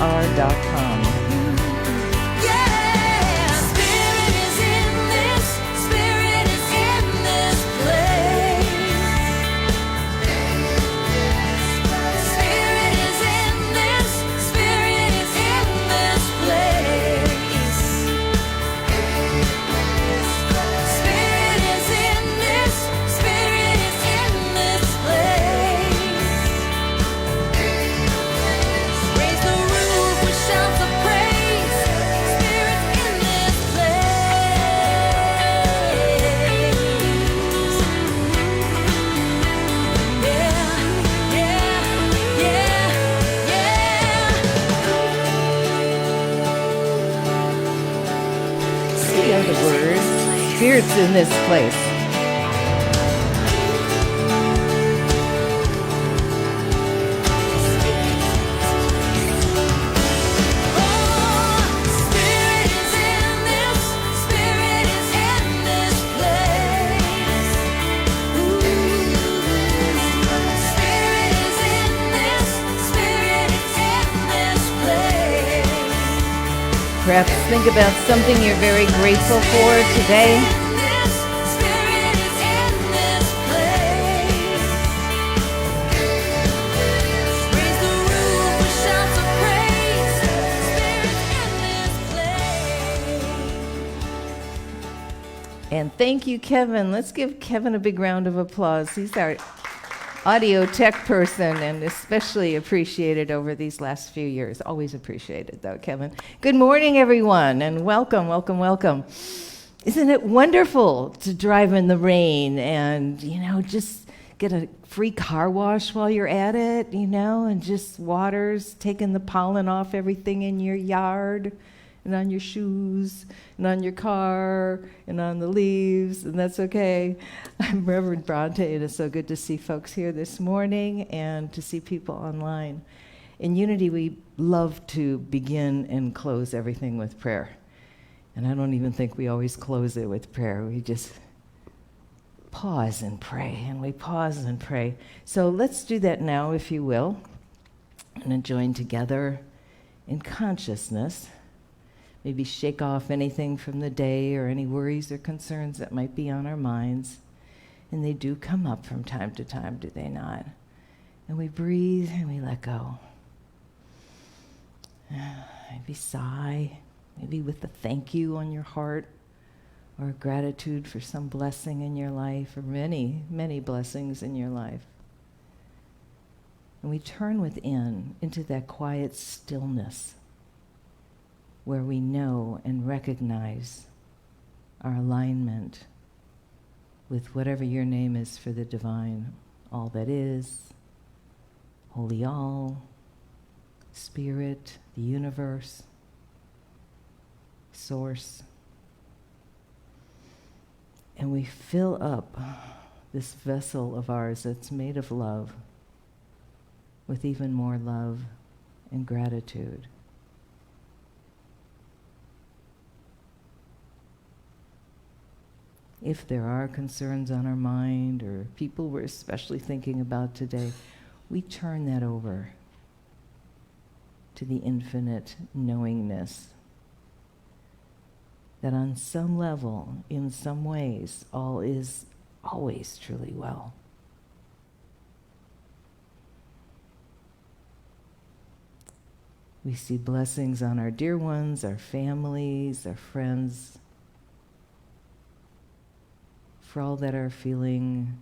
www.revbronte.com. Spirits in this place. Perhaps think about something you're very grateful for today. And thank you, Kevin. Let's give Kevin a big round of applause. He's our audio tech person, and especially appreciated over these last few years. Always appreciated, though, Kevin. Good morning, everyone, and welcome, welcome, welcome. Isn't it wonderful to drive in the rain and, just get a free car wash while you're at it, and just water's taking the pollen off everything in your yard and on your shoes and on your car and on the leaves, and that's okay. I'm Reverend Bronte, and it's so good to see folks here this morning and to see people online. In Unity, we love to begin and close everything with prayer. And I don't even think we always close it with prayer. We just pause and pray, and we pause and pray. So let's do that now, if you will, and join together in consciousness. Maybe shake off anything from the day or any worries or concerns that might be on our minds. And they do come up from time to time, do they not? And we breathe and we let go. Maybe sigh, maybe with a thank you on your heart, or gratitude for some blessing in your life, or many, many blessings in your life. And we turn within into that quiet stillness where we know and recognize our alignment with whatever your name is for the divine, all that is, holy all, spirit, the universe, source. And we fill up this vessel of ours that's made of love with even more love and gratitude. If there are concerns on our mind or people we're especially thinking about today, we turn that over to the infinite knowingness that on some level, in some ways, all is always truly well. We see blessings on our dear ones, our families, our friends, for all that are feeling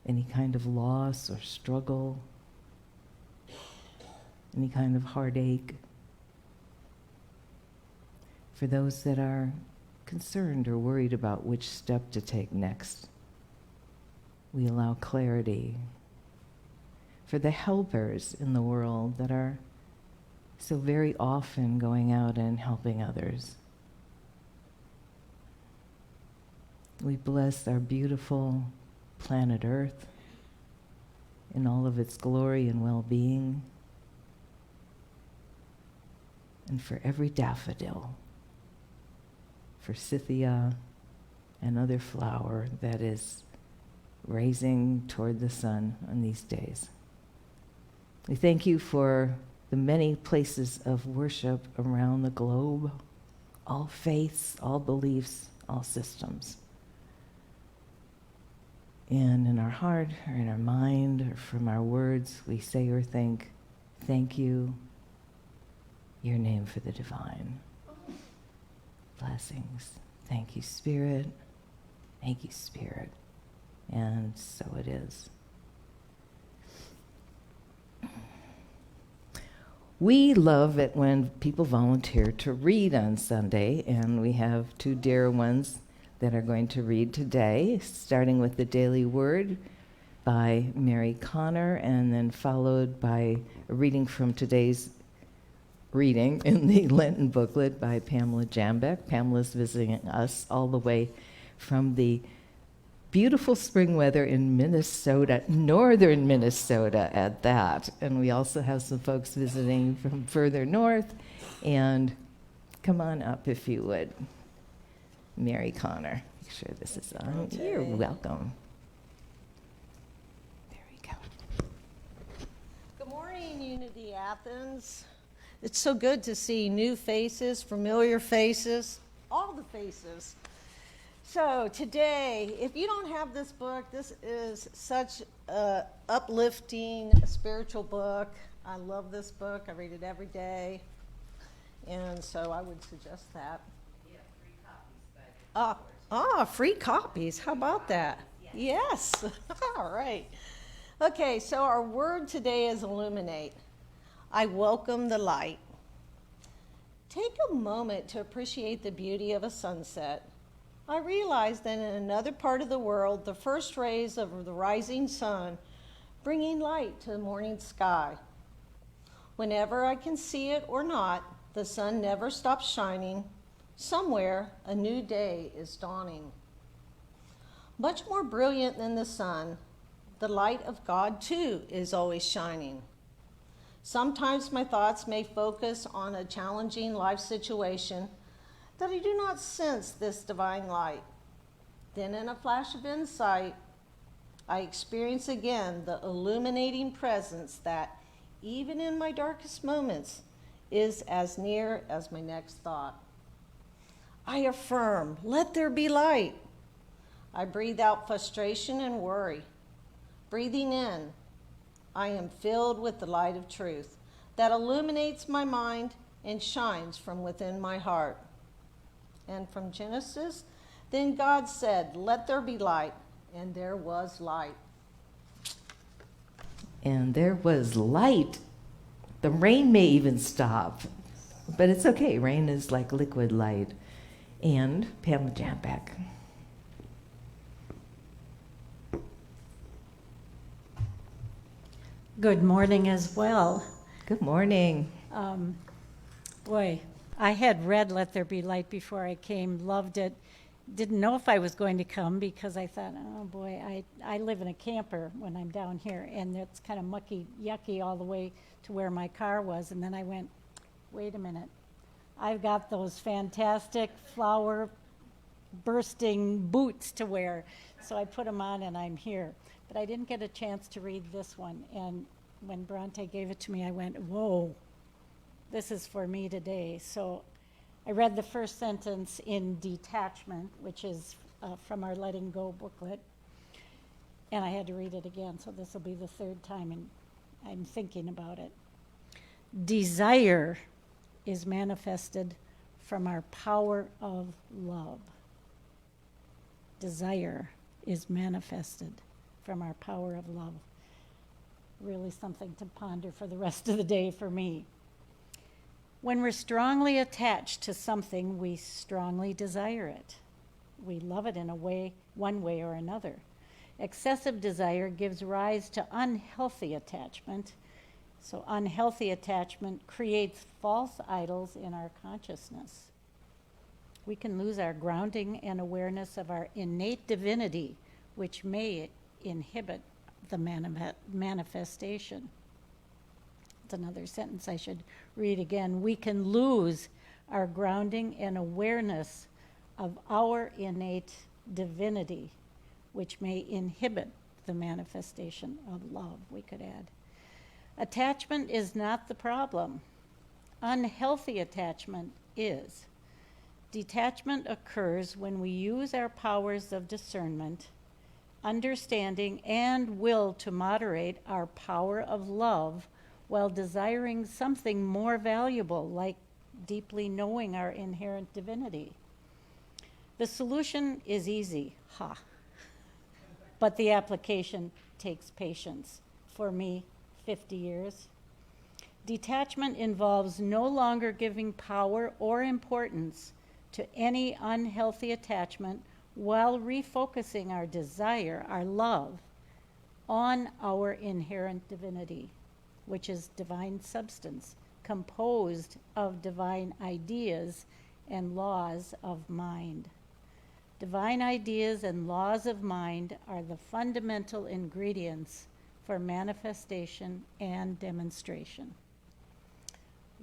any kind of loss or struggle, any kind of heartache. For those that are concerned or worried about which step to take next, we allow clarity. For the helpers in the world that are so very often going out and helping others, we bless our beautiful planet Earth in all of its glory and well-being, and for every daffodil, forsythia, and other flower that is raising toward the sun on these days. We thank you for the many places of worship around the globe, all faiths, all beliefs, all systems. And in our heart, or in our mind, or from our words, we say or think, thank you, your name for the divine. Blessings. Thank you, Spirit. Thank you, Spirit. And so it is. We love it when people volunteer to read on Sunday, and we have two dear ones that are going to read today, starting with the Daily Word by Mary Connor, and then followed by a reading from today's reading in the Lenten booklet by Pamela Jambeck. Pamela's visiting us all the way from the beautiful spring weather in Minnesota, northern Minnesota at that. And we also have some folks visiting from further north. And come on up if you would. Mary Connor. Make sure this is on. You're welcome. There we go. Good morning, Unity Athens. It's so good to see new faces, familiar faces, all the faces. So today, if you don't have this book, this is such an uplifting spiritual book. I love this book. I read it every day. And so I would suggest that. Yeah, free copies. Free copies. How about that? Yes. All right. Okay, so our word today is illuminate. I welcome the light. Take a moment to appreciate the beauty of a sunset. I realize that in another part of the world, the first rays of the rising sun bringing light to the morning sky. Whenever I can see it or not, the sun never stops shining. Somewhere, a new day is dawning. Much more brilliant than the sun, the light of God, too, is always shining. Sometimes my thoughts may focus on a challenging life situation that I do not sense this divine light. Then in a flash of insight, I experience again the illuminating presence that, even in my darkest moments, is as near as my next thought. I affirm, let there be light. I breathe out frustration and worry. Breathing in, I am filled with the light of truth that illuminates my mind and shines from within my heart. And from Genesis, then God said, let there be light, and there was light. And there was light. The rain may even stop, but it's okay. Rain is like liquid light. And Pamela Jambeck. Good morning as well. Good morning. Boy, I had read Let There Be Light before I came, loved it. Didn't know if I was going to come because I thought, oh boy, I live in a camper when I'm down here, and it's kind of mucky, yucky all the way to where my car was. And then I went, wait a minute. I've got those fantastic flower bursting boots to wear. So I put them on and I'm here. But I didn't get a chance to read this one. And when Bronte gave it to me, I went, whoa, this is for me today. So I read the first sentence in Detachment, which is from our Letting Go booklet. And I had to read it again. So this will be the third time, and I'm thinking about it. Desire is manifested from our power of love. Desire is manifested from our power of love. Really something to ponder for the rest of the day for me. When we're strongly attached to something, we strongly desire it. We love it in a way, one way or another. Excessive desire gives rise to unhealthy attachment. So unhealthy attachment creates false idols in our consciousness. We can lose our grounding and awareness of our innate divinity, which may inhibit the manifestation. It's another sentence I should read again. We can lose our grounding and awareness of our innate divinity, which may inhibit the manifestation of love, we could add. Attachment is not the problem. Unhealthy attachment is. Detachment occurs when we use our powers of discernment, understanding, and will to moderate our power of love while desiring something more valuable, like deeply knowing our inherent divinity. The solution is easy, but the application takes patience. For me, 50 years. Detachment involves no longer giving power or importance to any unhealthy attachment while refocusing our desire, our love, on our inherent divinity, which is divine substance, composed of divine ideas and laws of mind. Divine ideas and laws of mind are the fundamental ingredients for manifestation and demonstration.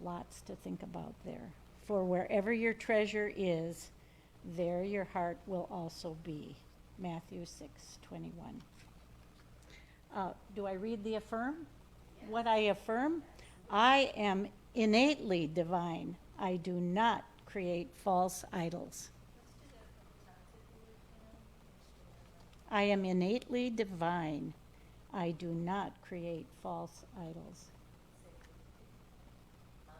Lots to think about there. For wherever your treasure is, there your heart will also be. Matthew 6:21. Do I read the affirm? Yeah. What I affirm? I am innately divine. I do not create false idols. I am innately divine. I do not create false idols.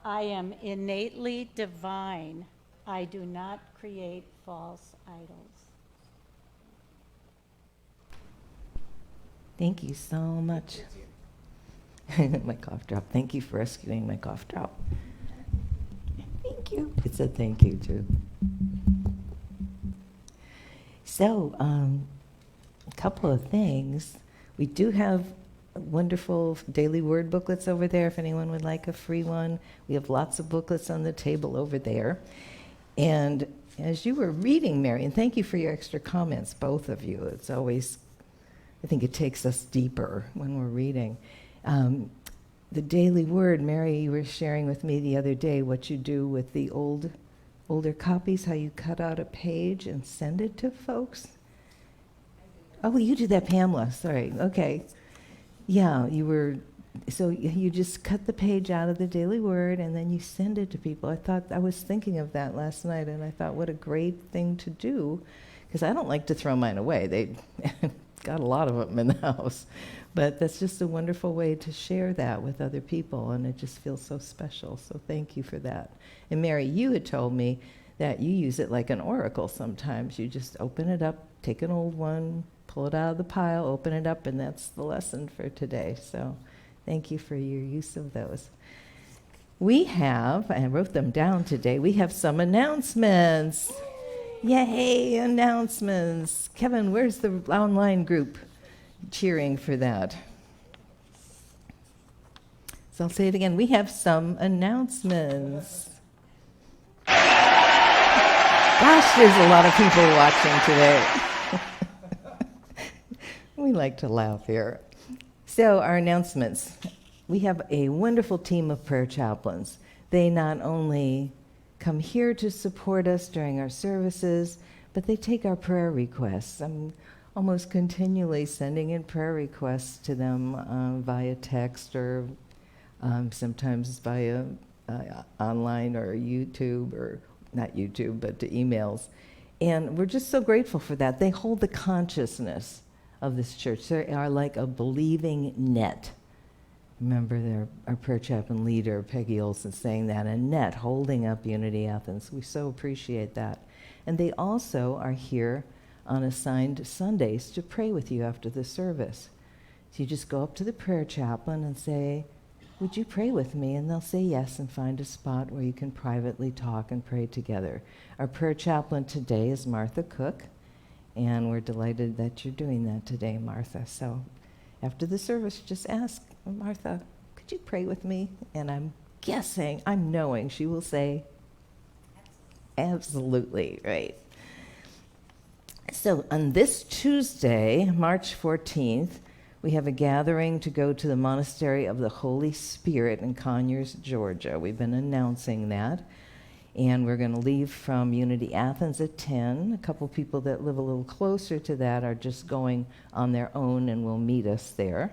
I am innately divine. I do not create false idols. Thank you so much. My cough drop. Thank you for rescuing my cough drop. Thank you. It said thank you, too. So, a couple of things. We do have wonderful daily word booklets over there if anyone would like a free one. We have lots of booklets on the table over there. And as you were reading, Mary, and thank you for your extra comments, both of you. It's always, I think it takes us deeper when we're reading. The daily word, Mary, you were sharing with me the other day what you do with the older copies, how you cut out a page and send it to folks. Oh, you do that, Pamela. Sorry. Okay. Yeah, so you just cut the page out of the Daily Word and then you send it to people. I was thinking of that last night and I thought what a great thing to do, because I don't like to throw mine away. They got a lot of them in the house. But that's just a wonderful way to share that with other people, and it just feels so special. So thank you for that. And Mary, you had told me that you use it like an oracle sometimes. You just open it up, take an old one, pull it out of the pile, open it up, and that's the lesson for today. So thank you for your use of those. We have, I wrote them down today, we have some announcements. Yay, announcements. Kevin, where's the online group cheering for that? So I'll say it again. We have some announcements. Gosh, there's a lot of people watching today. We like to laugh here. So our announcements. We have a wonderful team of prayer chaplains. They not only come here to support us during our services, but they take our prayer requests. I'm almost continually sending in prayer requests to them via text or sometimes via online or YouTube, or not YouTube, but to emails. And we're just so grateful for that. They hold the consciousness of this church. They are like a believing net. Remember our prayer chaplain leader, Peggy Olson, saying that, a net holding up Unity Athens. We so appreciate that. And they also are here on assigned Sundays to pray with you after the service. So you just go up to the prayer chaplain and say, would you pray with me? And they'll say yes and find a spot where you can privately talk and pray together. Our prayer chaplain today is Martha Cook, and we're delighted that you're doing that today, Martha. So after the service, just ask Martha, could you pray with me? And I'm knowing she will say, absolutely, right. So on this Tuesday, March 14th, we have a gathering to go to the Monastery of the Holy Spirit in Conyers, Georgia. We've been announcing that. And we're going to leave from Unity Athens at 10. A couple people that live a little closer to that are just going on their own and will meet us there.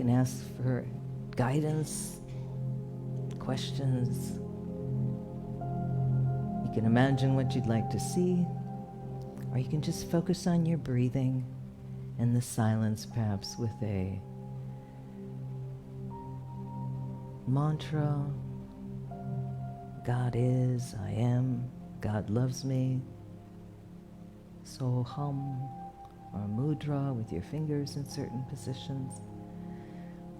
can ask for guidance, questions. You can imagine what you'd like to see, or you can just focus on your breathing and the silence, perhaps with a mantra. God is, I am, God loves me. So hum, or mudra with your fingers in certain positions,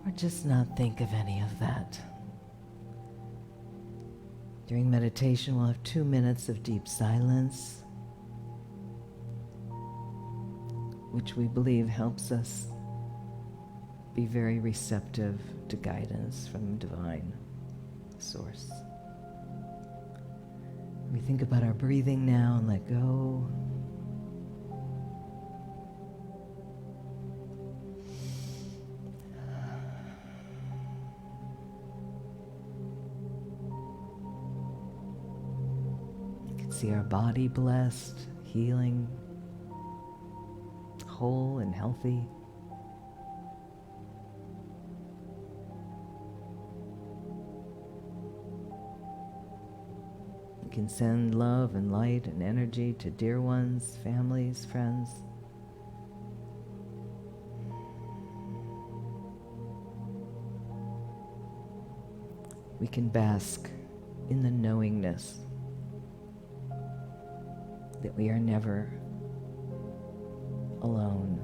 or just not think of any of that. During meditation, we'll have 2 minutes of deep silence, which we believe helps us be very receptive to guidance from divine source. We think about our breathing now and let go. You can see our body blessed, healing, whole and healthy. You can send love and light and energy to dear ones, families, friends. We can bask in the knowingness that we are never alone.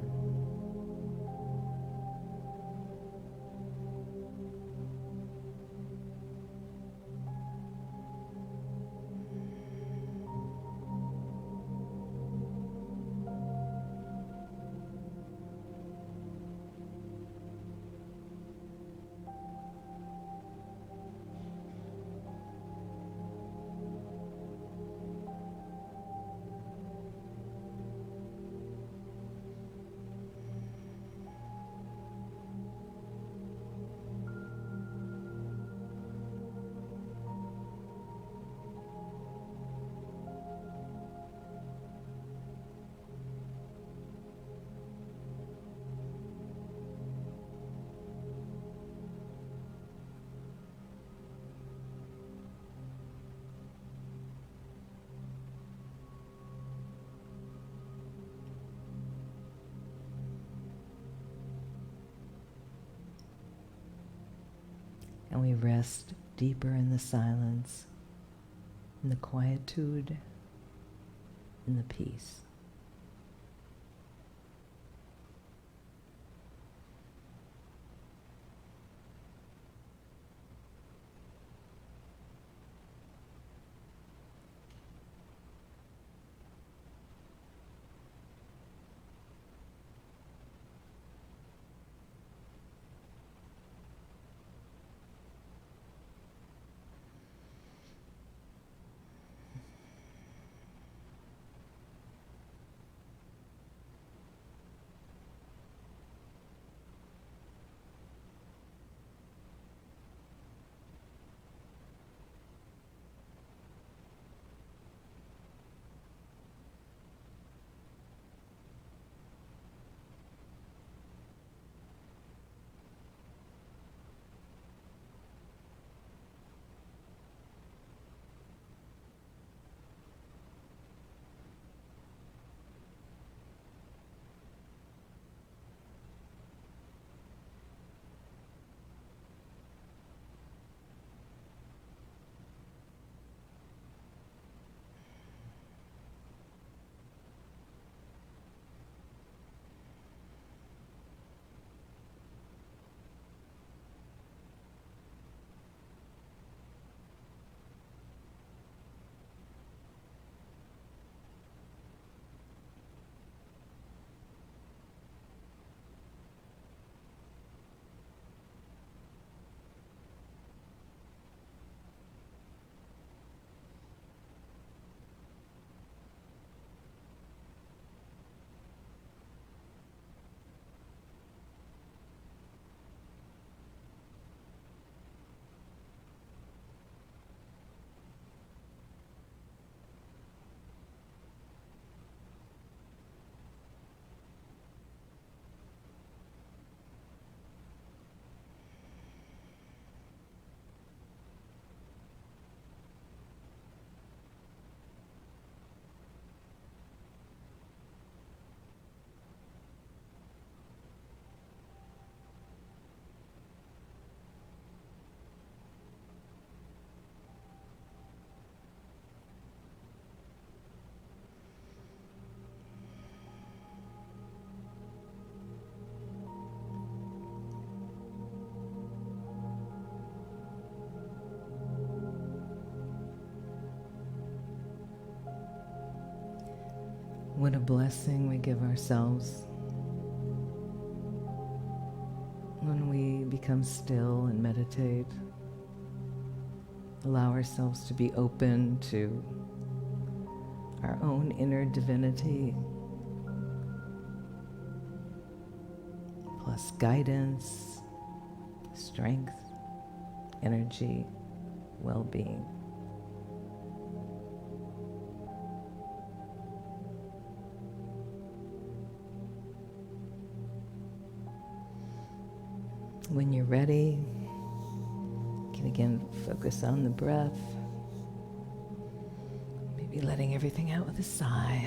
And we rest deeper in the silence, in the quietude, in the peace. What a blessing we give ourselves when we become still and meditate. Allow ourselves to be open to our own inner divinity, plus guidance, strength, energy, well-being. When you're ready, you can again focus on the breath. Maybe letting everything out with a sigh.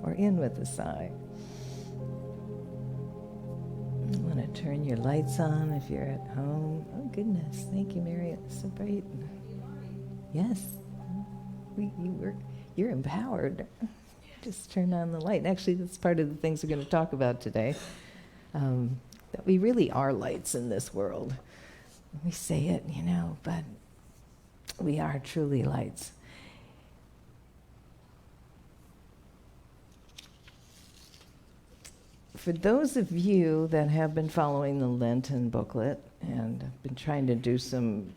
Or in with a sigh. You want to turn your lights on if you're at home. Oh goodness, thank you, Mary. It's so bright. Yes, you're empowered. Just turn on the light. Actually, that's part of the things we're going to talk about today. That we really are lights in this world. We say it, but we are truly lights. For those of you that have been following the Lenten booklet and have been trying to do some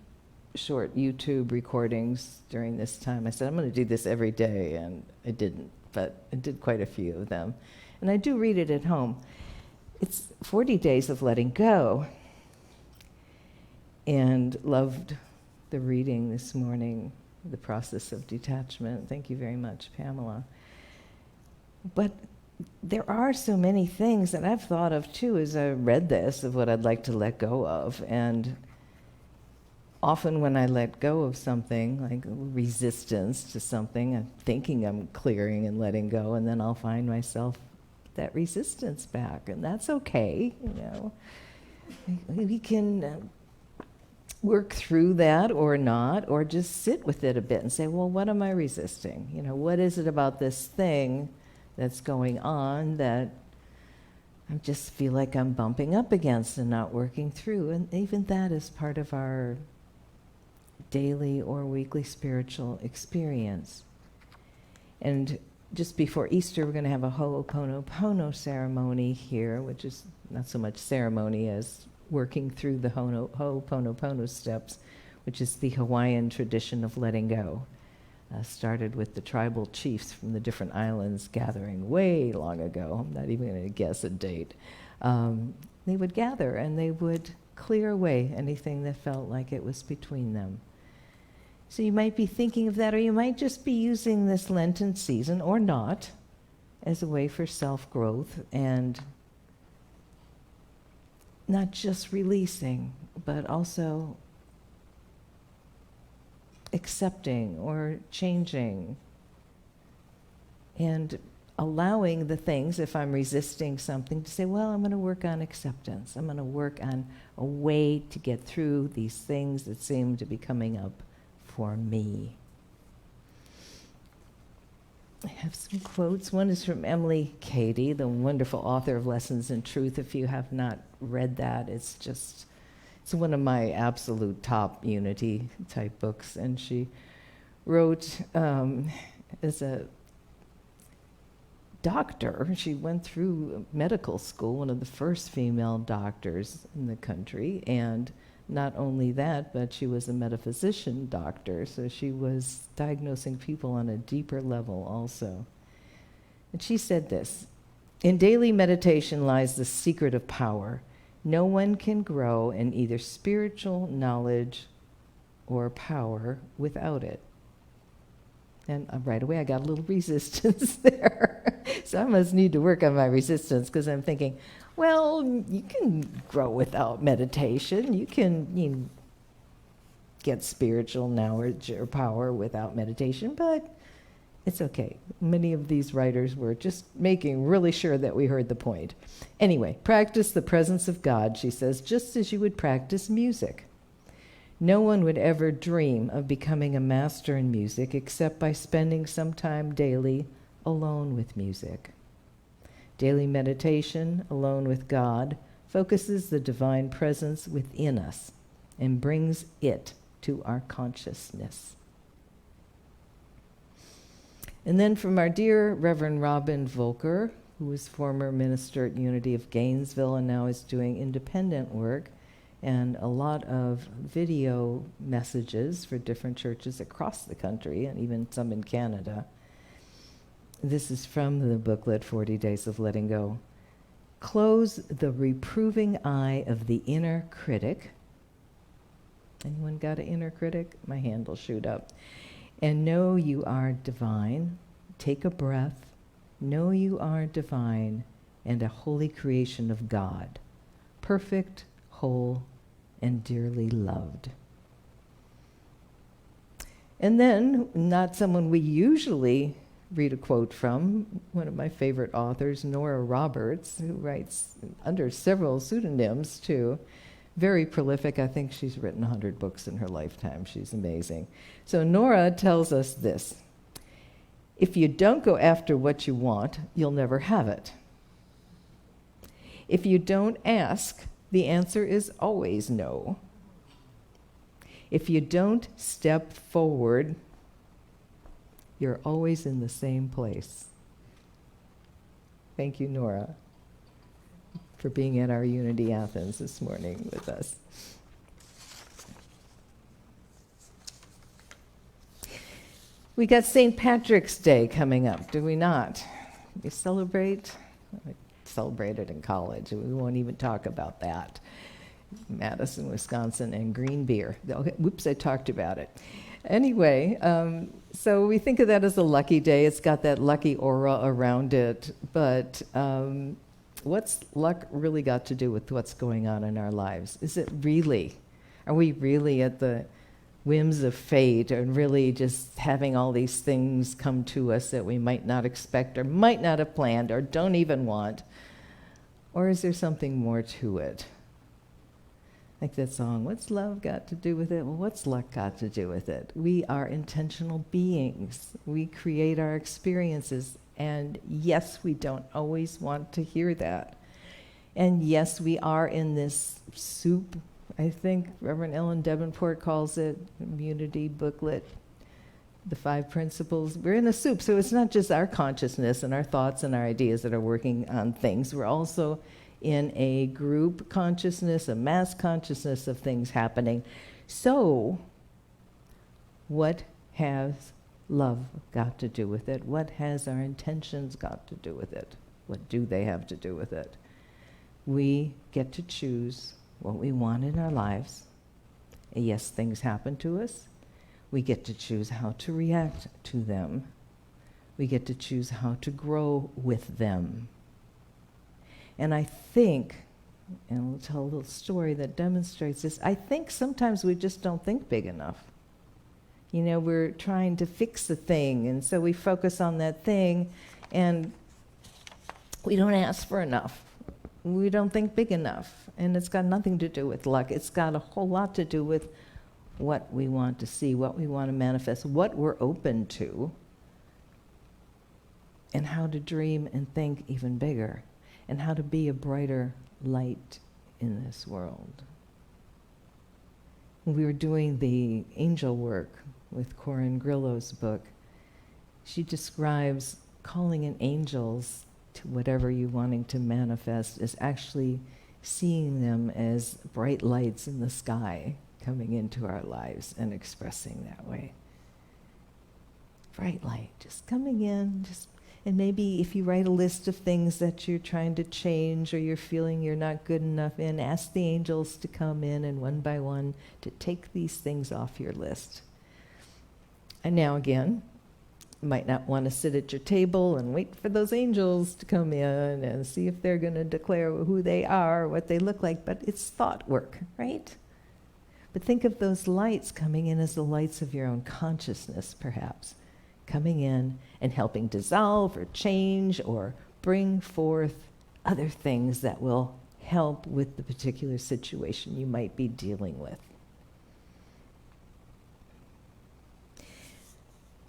short YouTube recordings during this time, I said, I'm going to do this every day, and I didn't, but I did quite a few of them. And I do read it at home. It's 40 days of letting go. And loved the reading this morning, the process of detachment. Thank you very much, Pamela. But there are so many things that I've thought of too as I read this, of what I'd like to let go of. And often when I let go of something, like resistance to something, I'm thinking I'm clearing and letting go, and then I'll find myself that resistance back, and that's okay. We can work through that or not, or just sit with it a bit and say, well, what am I resisting? What is it about this thing that's going on that I just feel like I'm bumping up against and not working through? And even that is part of our daily or weekly spiritual experience. And just before Easter, we're going to have a Ho'oponopono ceremony here, which is not so much ceremony as working through the Ho'oponopono steps, which is the Hawaiian tradition of letting go. Started with the tribal chiefs from the different islands gathering way long ago. I'm not even going to guess a date. They would gather and they would clear away anything that felt like it was between them. So you might be thinking of that, or you might just be using this Lenten season, or not, as a way for self-growth and not just releasing, but also accepting or changing and allowing the things, if I'm resisting something, to say, well, I'm going to work on acceptance. I'm going to work on a way to get through these things that seem to be coming up for me. I have some quotes. One is from Emily Cady, the wonderful author of Lessons in Truth. If you have not read that, it's one of my absolute top unity type books. And she wrote as a doctor. She went through medical school, one of the first female doctors in the country, and not only that, but she was a metaphysician doctor, so she was diagnosing people on a deeper level also. And she said this: in daily meditation lies the secret of power. No one can grow in either spiritual knowledge or power without it. And right away I got a little resistance there. So I must need to work on my resistance, because I'm thinking, well, you can grow without meditation. You can get spiritual knowledge or power without meditation, but it's okay. Many of these writers were just making really sure that we heard the point. Anyway, practice the presence of God, she says, just as you would practice music. No one would ever dream of becoming a master in music except by spending some time daily alone with music. Daily meditation, alone with God, focuses the divine presence within us and brings it to our consciousness. And then from our dear Reverend Robin Volker, who was former minister at Unity of Gainesville and now is doing independent work and a lot of video messages for different churches across the country and even some in Canada. This is from the booklet, 40 Days of Letting Go. Close the reproving eye of the inner critic. Anyone got an inner critic? My hand will shoot up. And know you are divine. Take a breath. Know you are divine and a holy creation of God, perfect, whole, and dearly loved. And then, not someone we usually read a quote from, one of my favorite authors, Nora Roberts, who writes under several pseudonyms too. Very prolific. I think she's written 100 books in her lifetime. She's amazing. So Nora tells us this: if you don't go after what you want, you'll never have it. If you don't ask, the answer is always no. If you don't step forward, you're always in the same place. Thank you, Nora, for being at our Unity Athens this morning with us. We got St. Patrick's Day coming up, do we not? We celebrate? I celebrated in college. We won't even talk about that. Madison, Wisconsin, and green beer. Okay, whoops, I talked about it. Anyway, so we think of that as a lucky day. It's got that lucky aura around it. But what's luck really got to do with what's going on in our lives? Is it really? Are we really at the whims of fate and really just having all these things come to us that we might not expect or might not have planned or don't even want? Or is there something more to it? Like that song, what's love got to do with it? Well, what's luck got to do with it? We are intentional beings. We create our experiences. And yes, we don't always want to hear that. And yes, we are in this soup. I think Reverend Ellen Davenport calls it, Unity booklet, the 5 principles. We're in a soup, so it's not just our consciousness and our thoughts and our ideas that are working on things. We're also in a group consciousness, a mass consciousness of things happening. So, what has love got to do with it? What has our intentions got to do with it? What do they have to do with it? We get to choose what we want in our lives. And yes, things happen to us. We get to choose how to react to them. We get to choose how to grow with them. And I think, and we'll tell a little story that demonstrates this, I think sometimes we just don't think big enough. You know, we're trying to fix a thing, and so we focus on that thing, and we don't ask for enough. We don't think big enough, and it's got nothing to do with luck. It's got a whole lot to do with what we want to see, what we want to manifest, what we're open to, and how to dream and think even bigger, and how to be a brighter light in this world. When we were doing the angel work with Corinne Grillo's book, she describes calling in angels to whatever you're wanting to manifest as actually seeing them as bright lights in the sky coming into our lives and expressing that way. Bright light, just coming in, and maybe if you write a list of things that you're trying to change or you're feeling you're not good enough in, ask the angels to come in and one by one to take these things off your list. And now again, you might not want to sit at your table and wait for those angels to come in and see if they're going to declare who they are, what they look like, but it's thought work, right? But think of those lights coming in as the lights of your own consciousness, perhaps, coming in and helping dissolve or change or bring forth other things that will help with the particular situation you might be dealing with.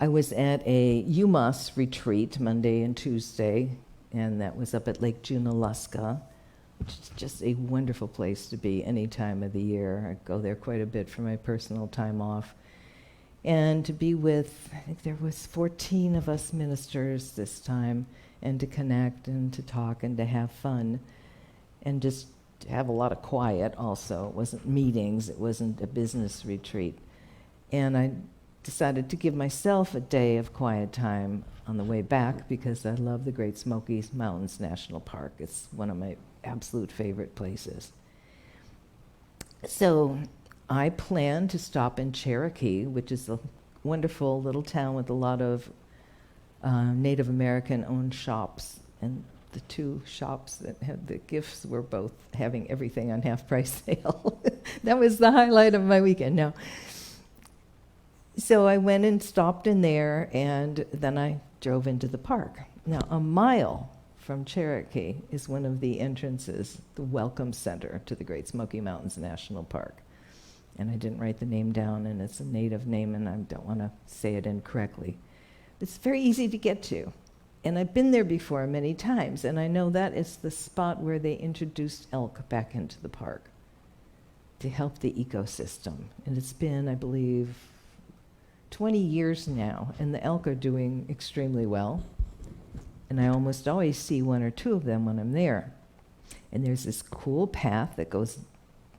I was at a UMass retreat Monday and Tuesday, and that was up at Lake Junaluska, which is just a wonderful place to be any time of the year. I go there quite a bit for my personal time off. and to be with, I think there was 14 of us ministers this time, and to connect and to talk and to have fun and just to have a lot of quiet also. It wasn't meetings, it wasn't a business retreat. And I decided to give myself a day of quiet time on the way back because I love the Great Smoky Mountains National Park. It's one of my absolute favorite places. So I plan to stop in Cherokee, which is a wonderful little town with a lot of Native American-owned shops. And the two shops that had the gifts were both having everything on half-price sale. That was the highlight of my weekend. No. So I went and stopped in there, and then I drove into the park. Now, a mile from Cherokee is one of the entrances, the Welcome Center to the Great Smoky Mountains National Park. And I didn't write the name down, and it's a native name, and I don't want to say it incorrectly. It's very easy to get to. And I've been there before many times, and I know that is the spot where they introduced elk back into the park to help the ecosystem. And it's been, I believe, 20 years now, and the elk are doing extremely well. And I almost always see one or two of them when I'm there. And there's this cool path that goes,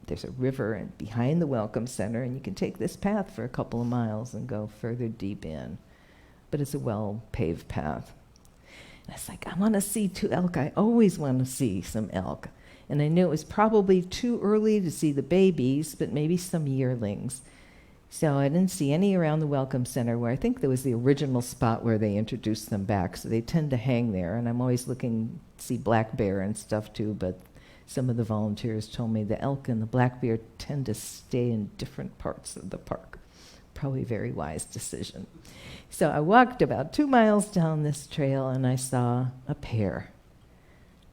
there's a river and behind the Welcome Center, and you can take this path for a couple of miles and go further deep in. But it's a well-paved path. And it's like, I want to see two elk. I always want to see some elk. And I knew it was probably too early to see the babies, but maybe some yearlings. So I didn't see any around the Welcome Center, where I think there was the original spot where they introduced them back. So they tend to hang there, and I'm always looking to see black bear and stuff too, but some of the volunteers told me the elk and the black bear tend to stay in different parts of the park. Probably a very wise decision. So I walked about 2 miles down this trail, and I saw a pair.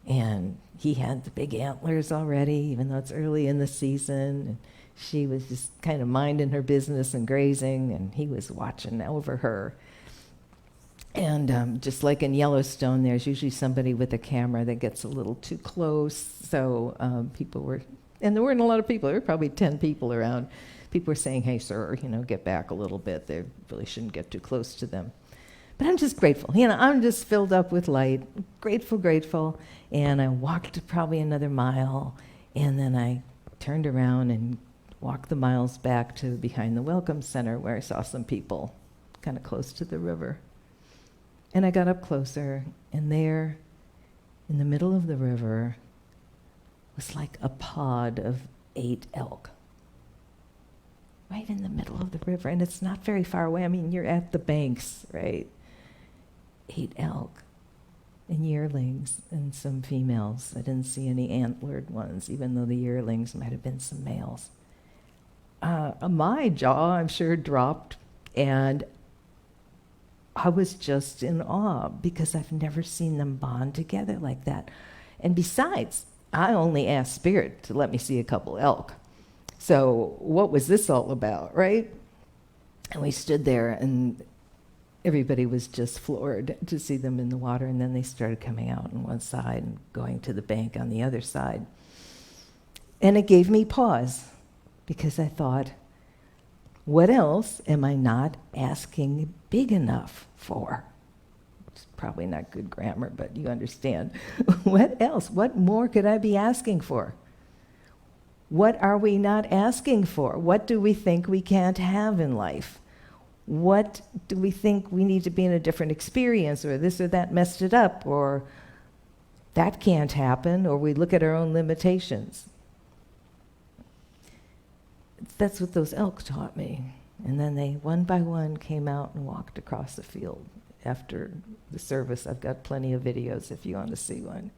And he had the big antlers already, even though it's early in the season. And she was just kind of minding her business and grazing, and he was watching over her. And just like in Yellowstone, there's usually somebody with a camera that gets a little too close. So people were, and there weren't a lot of people, there were probably 10 people around. People were saying, hey, sir, get back a little bit. They really shouldn't get too close to them. But I'm just grateful. I'm just filled up with light, grateful. And I walked probably another mile, and then I turned around and walked the miles back to behind the Welcome Center, where I saw some people kind of close to the river. And I got up closer, and there, in the middle of the river, was like a pod of 8 elk. Right in the middle of the river, and it's not very far away. I mean, you're at the banks, right? 8 elk, and yearlings, and some females. I didn't see any antlered ones, even though the yearlings might have been some males. My jaw, I'm sure, dropped, and I was just in awe because I've never seen them bond together like that. And besides, I only asked Spirit to let me see a couple elk. So what was this all about, right? And we stood there, and everybody was just floored to see them in the water, and then they started coming out on one side and going to the bank on the other side. And it gave me pause, because I thought, what else am I not asking big enough for? It's probably not good grammar, but you understand. What else? What more could I be asking for? What are we not asking for? What do we think we can't have in life? What do we think we need to be in a different experience, or this or that messed it up, or that can't happen, or we look at our own limitations? That's what those elk taught me. And then they, one by one, came out and walked across the field. After the service, I've got plenty of videos if you want to see one.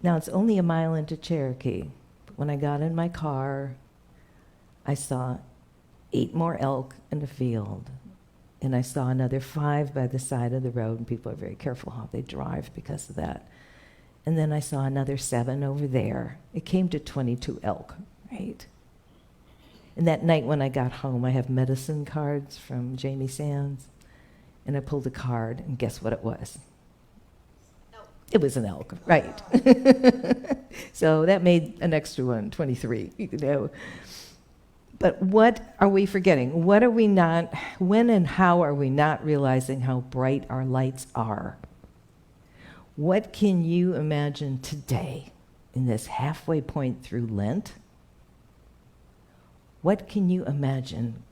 Now, it's only a mile into Cherokee. But when I got in my car, I saw 8 more elk in the field. And I saw another 5 by the side of the road, and people are very careful how they drive because of that. And then I saw another 7 over there. It came to 22 elk, right? And that night when I got home, I have medicine cards from Jamie Sands, and I pulled a card, and guess what it was? Elk. It was an elk, right. So that made an extra one, 23, But what are we forgetting? What are we not, when and how are we not realizing how bright our lights are? What can you imagine today in this halfway point through Lent? What can you imagine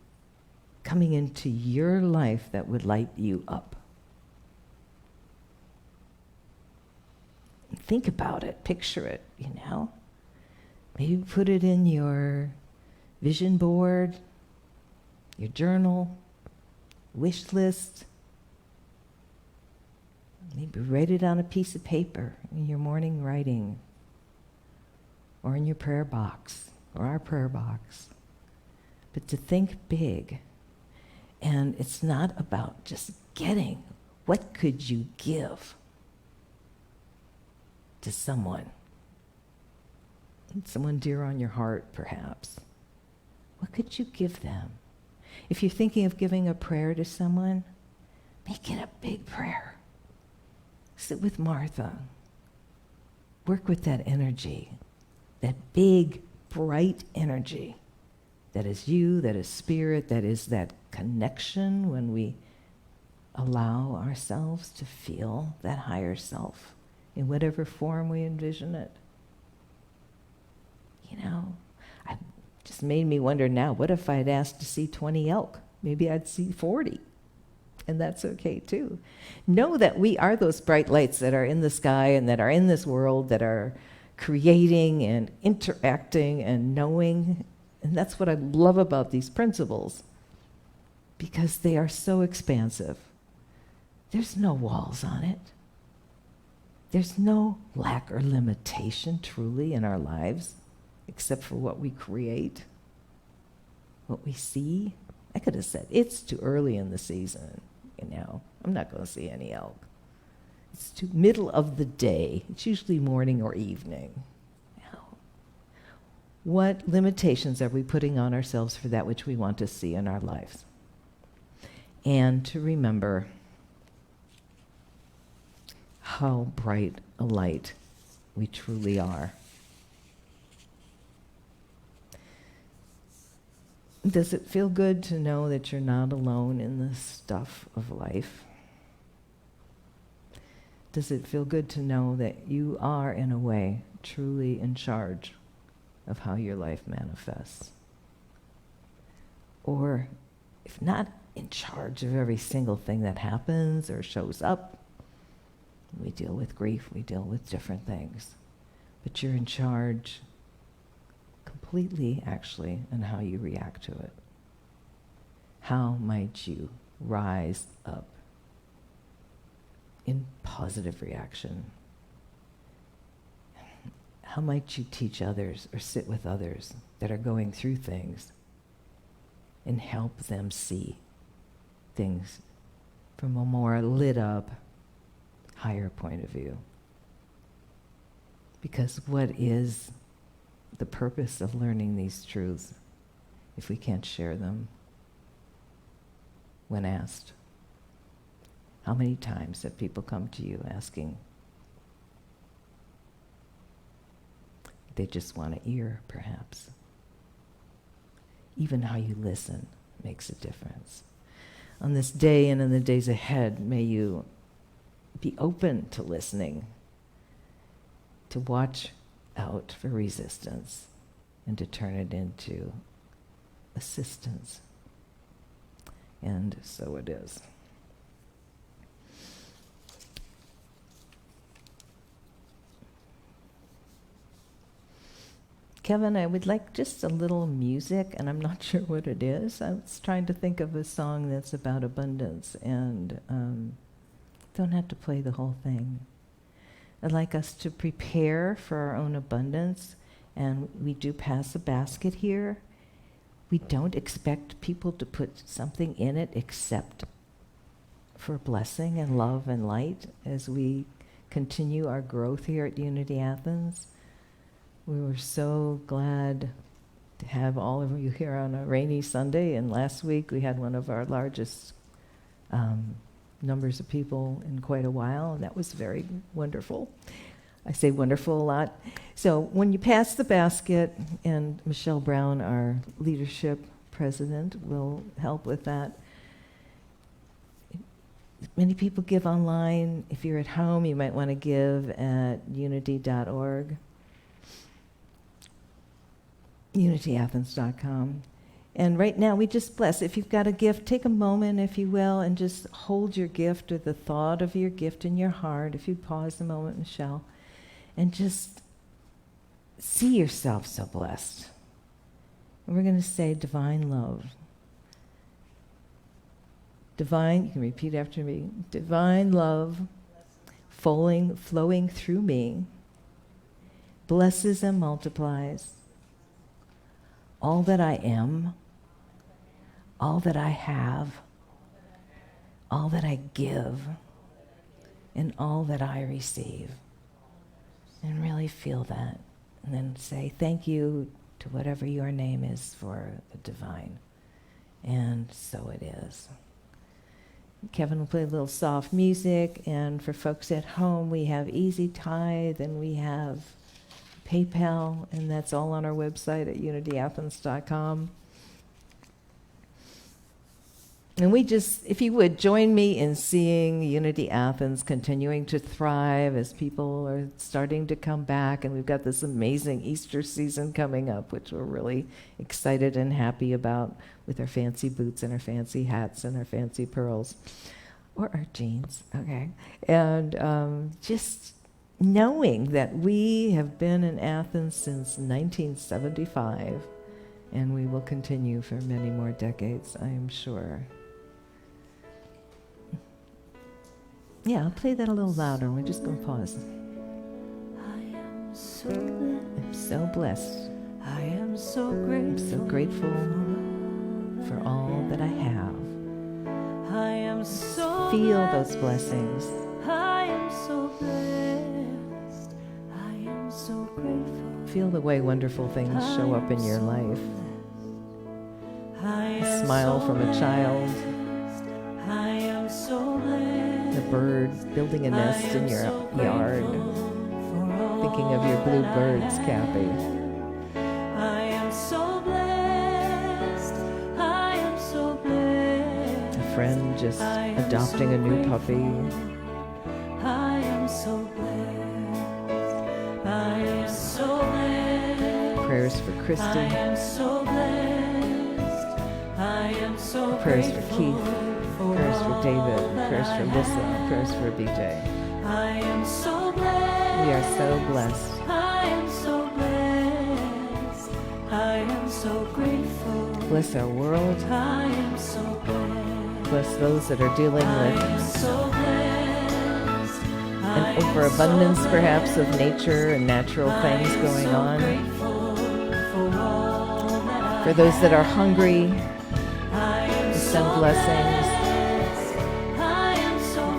coming into your life that would light you up? Think about it, picture it, you know? Maybe put it in your vision board, your journal, wish list. Maybe write it on a piece of paper in your morning writing, or in your prayer box, or our prayer box. But to think big. And it's not about just getting. What could you give to someone? Someone dear on your heart, perhaps. What could you give them? If you're thinking of giving a prayer to someone, make it a big prayer. Sit with Martha. Work with that energy, that big, bright energy that is you, that is spirit, that is that connection when we allow ourselves to feel that higher self in whatever form we envision it. You know, it just made me wonder now, what if I'd asked to see 20 elk? Maybe I'd see 40. And that's okay too. Know that we are those bright lights that are in the sky and that are in this world, that are creating and interacting and knowing. And that's what I love about these principles, because they are so expansive. There's no walls on it. There's no lack or limitation truly in our lives, except for what we create, what we see. I could have said, it's too early in the season, you know. I'm not going to see any elk. It's too middle of the day. It's usually morning or evening. You know. What limitations are we putting on ourselves for that which we want to see in our lives? And to remember how bright a light we truly are. Does it feel good to know that you're not alone in the stuff of life? Does it feel good to know that you are, in a way, truly in charge of how your life manifests? Or, if not in charge of every single thing that happens or shows up, we deal with grief, we deal with different things. But you're in charge completely, actually, in how you react to it. How might you rise up in positive reaction? How might you teach others or sit with others that are going through things and help them see things from a more lit up, higher point of view? Because what is the purpose of learning these truths if we can't share them when asked? How many times have people come to you asking? They just want to hear, perhaps. Even how you listen makes a difference. On this day and in the days ahead, may you be open to listening, to watch out for resistance, and to turn it into assistance. And so it is. Kevin, I would like just a little music, and I'm not sure what it is. I was trying to think of a song that's about abundance, and don't have to play the whole thing. I'd like us to prepare for our own abundance, and we do pass a basket here. We don't expect people to put something in it except for blessing and love and light as we continue our growth here at Unity Athens. We were so glad to have all of you here on a rainy Sunday, and last week we had one of our largest numbers of people in quite a while, and that was very wonderful. I say wonderful a lot. So when you pass the basket, and Michelle Brown, our leadership president, will help with that. Many people give online. If you're at home, you might want to give at unity.org, unityathens.com. And right now, we just bless. If you've got a gift, take a moment, if you will, and just hold your gift or the thought of your gift in your heart. If you pause a moment, Michelle, and just see yourself so blessed. And we're going to say divine love. Divine, you can repeat after me. Divine love flowing through me blesses and multiplies all that I am, all that I have, all that I give, and all that I receive. And really feel that. And then say thank you to whatever your name is for the divine. And so it is. Kevin will play a little soft music, and for folks at home, we have Easy Tithe, and we have PayPal, and that's all on our website at unityathens.com. And we just, if you would, join me in seeing Unity Athens continuing to thrive as people are starting to come back, and we've got this amazing Easter season coming up, which we're really excited and happy about, with our fancy boots and our fancy hats and our fancy pearls, or our jeans, okay? And just knowing that we have been in Athens since 1975, and we will continue for many more decades, I am sure. Yeah, I'll play that a little louder. We're just going to pause. I'm so blessed. I am so grateful. I'm so grateful for all that I have. I am so Feel blessed. those blessings. I am so blessed. I am so grateful. Feel the way wonderful things show up in your life. A smile from a child. I am so blessed. The bird building a nest in your yard. Thinking of your blue birds, Kathy. I am so blessed. I am so blessed. A friend just adopting a new puppy. I am so blessed. I am so blessed. Prayers for I Christy. am so blessed. I am so Prayers for grateful Keith. Prayers for David. Prayers for Lissa. Prayers for BJ. I am so blessed. We are so blessed. I am so blessed. I am so grateful. Bless our world. I am so blessed. Bless those that are dealing I with am so blessed. an overabundance, perhaps, of nature and natural things going on. For those that are hungry, we send blessings.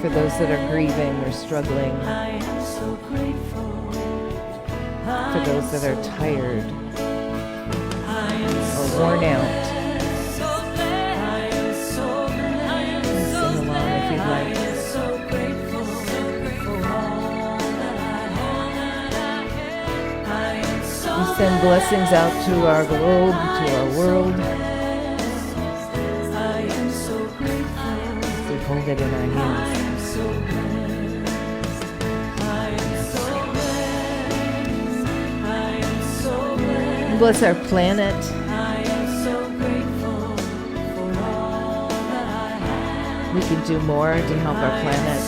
For those that are grieving or struggling. For those that are tired or worn out. Sing along if you'd like. We send blessings out to our globe, to our world. We hold it in our hands. And bless our planet. We can do more to help our planet.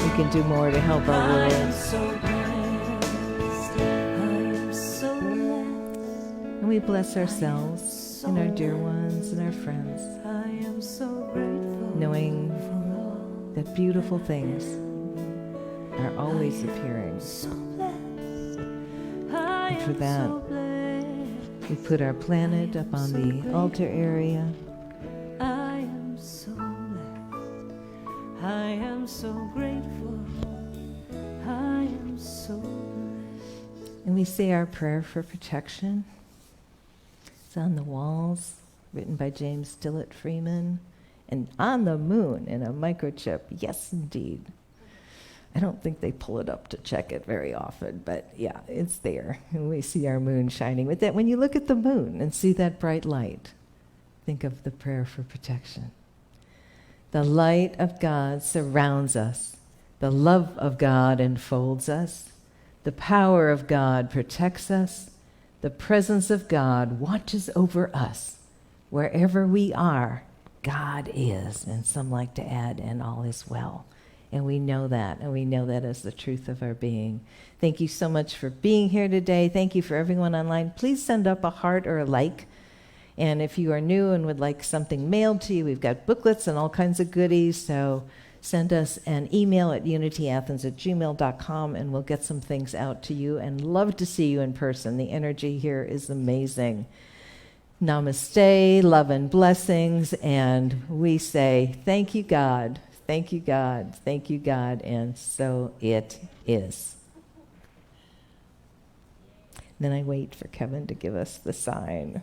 We can do more to help our world. And we bless ourselves and our dear ones and our friends, knowing that beautiful things are always appearing. And for that, we put our planet up on the altar area. I am so blessed. I am so grateful. I am so blessed. And we say our prayer for protection. It's on the walls, written by James Stillett Freeman. And on the moon in a microchip. Yes, indeed. I don't think they pull it up to check it very often, but yeah, it's there. And we see our moon shining. With that, when you look at the moon and see that bright light, think of the prayer for protection. The light of God surrounds us. The love of God enfolds us. The power of God protects us. The presence of God watches over us. Wherever we are, God is. And some like to add, and all is well. And we know that, and we know that as the truth of our being. Thank you so much for being here today. Thank you for everyone online. Please send up a heart or a like. And if you are new and would like something mailed to you, we've got booklets and all kinds of goodies. So send us an email at unityathens@gmail.com, and we'll get some things out to you. And love to see you in person. The energy here is amazing. Namaste, love and blessings. And we say, thank you, God. Thank you, God. Thank you, God. And so it is. Then I wait for Kevin to give us the sign.